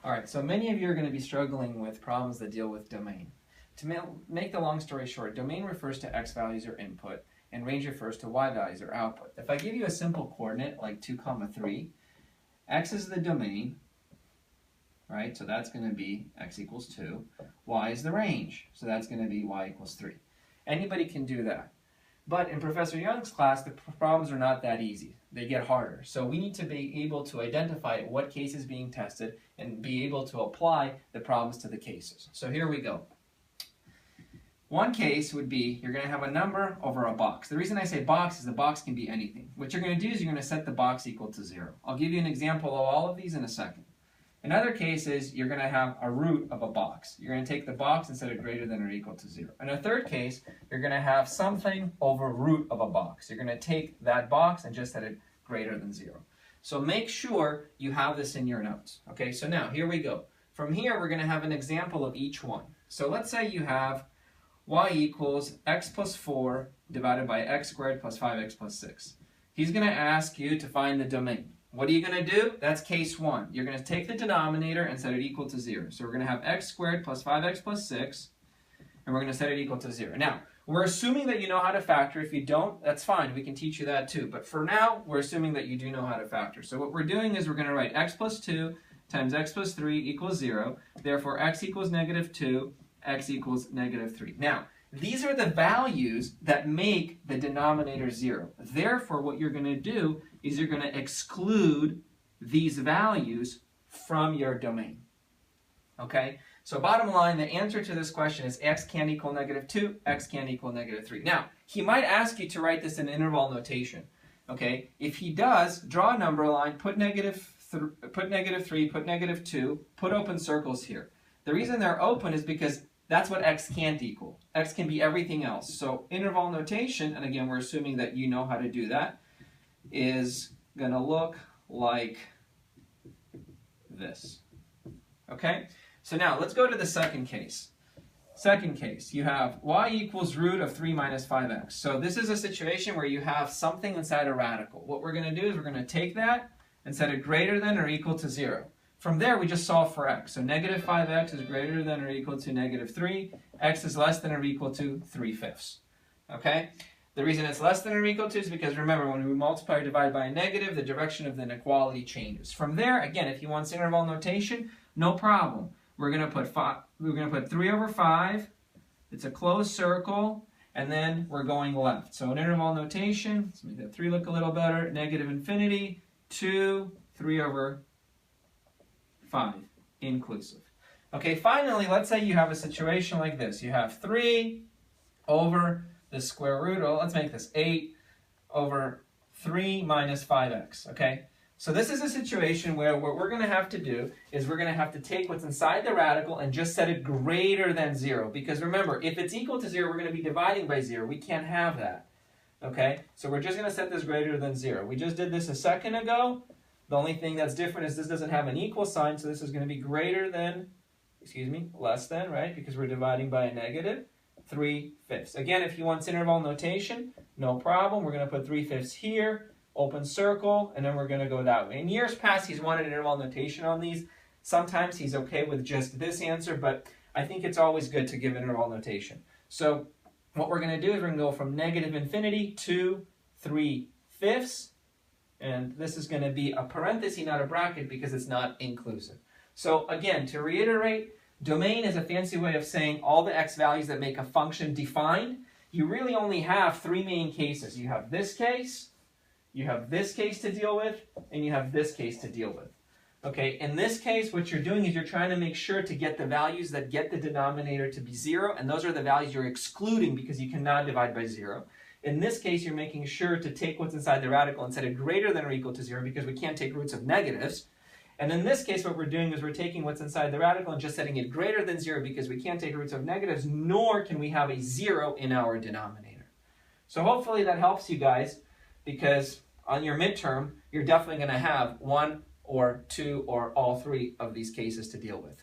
All right, so many of you are going to be struggling with problems that deal with domain. To make the long story short, domain refers to x values or input, and range refers to y values or output. If I give you a simple coordinate like 2, 3, x is the domain, right? So that's going to be x equals 2. Y is the range, so that's going to be y equals 3. Anybody can do that. But in Professor Young's class, the problems are not that easy. They get harder. So we need to be able to identify what case is being tested and be able to apply the problems to the cases. So here we go. One case would be you're going to have a number over a box. The reason I say box is the box can be anything. What you're going to do is you're going to set the box equal to 0. I'll give you an example of all of these in a second. Another case is you're going to have a root of a box. You're going to take the box and set it greater than or equal to 0. In a third case, you're going to have something over root of a box. You're going to take that box and just set it greater than 0. So make sure you have this in your notes. Okay, so now here we go. From here, we're going to have an example of each one. So let's say you have y equals x plus 4 divided by x squared plus 5x plus 6. He's going to ask you to find the domain. What are you going to do? That's case 1. You're going to take the denominator and set it equal to 0. So we're going to have x squared plus 5x plus 6, and we're going to set it equal to 0. Now, we're assuming that you know how to factor. If you don't, that's fine. We can teach you that too. But for now, we're assuming that you do know how to factor. So what we're doing is we're going to write x plus 2 times x plus 3 equals 0. Therefore, x equals negative 2, x equals negative 3. Now, these are the values that make the denominator 0. Therefore, what you're going to do is you're going to exclude these values from your domain. Okay? So bottom line, the answer to this question is x can't equal negative 2, x can't equal negative 3. Now, he might ask you to write this in interval notation. Okay? If he does, draw a number line, put negative 3, put negative 2, put open circles here. The reason they're open is because that's what x can't equal. X can be everything else. So interval notation, and again, we're assuming that you know how to do that, is going to look like this. Okay? So now, let's go to the second case. Second case, you have y equals root of 3 minus 5x. So this is a situation where you have something inside a radical. What we're going to do is we're going to take that and set it greater than or equal to 0. From there, we just solve for x. So negative 5x is greater than or equal to negative 3. X is less than or equal to 3/5. Okay? The reason it's less than or equal to is because, remember, when we multiply or divide by a negative, the direction of the inequality changes. From there, again, if he wants interval notation, no problem. We're going to put 3 over 5. It's a closed circle. And then we're going left. So in interval notation, let's make that 3 look a little better. Negative infinity, 2, 3 over 5, inclusive. Okay, finally, let's say you have a situation like this. You have 3 over the square root, or let's make this 8 over 3 minus 5x, okay? So this is a situation where what we're going to have to do is we're going to have to take what's inside the radical and just set it greater than 0. Because remember, if it's equal to 0, we're going to be dividing by 0. We can't have that, okay? So we're just going to set this greater than 0. We just did this a second ago. The only thing that's different is this doesn't have an equal sign, so this is going to be greater than, less than, right? Because we're dividing by a negative 3/5. Again, if he wants interval notation, no problem. We're going to put 3/5 here, open circle, and then we're going to go that way. In years past, he's wanted interval notation on these. Sometimes he's okay with just this answer, but I think it's always good to give interval notation. So what we're going to do is we're going to go from negative infinity to 3/5. And this is going to be a parenthesis, not a bracket, because it's not inclusive. So again, to reiterate, domain is a fancy way of saying all the x values that make a function defined. You really only have 3 main cases. You have this case, you have this case to deal with, and you have this case to deal with. Okay, in this case, what you're doing is you're trying to make sure to get the values that get the denominator to be 0, and those are the values you're excluding because you cannot divide by 0. In this case, you're making sure to take what's inside the radical and set it greater than or equal to 0 because we can't take roots of negatives. And in this case, what we're doing is we're taking what's inside the radical and just setting it greater than 0 because we can't take roots of negatives, nor can we have a 0 in our denominator. So hopefully that helps you guys, because on your midterm, you're definitely going to have 1 or 2 or all 3 of these cases to deal with.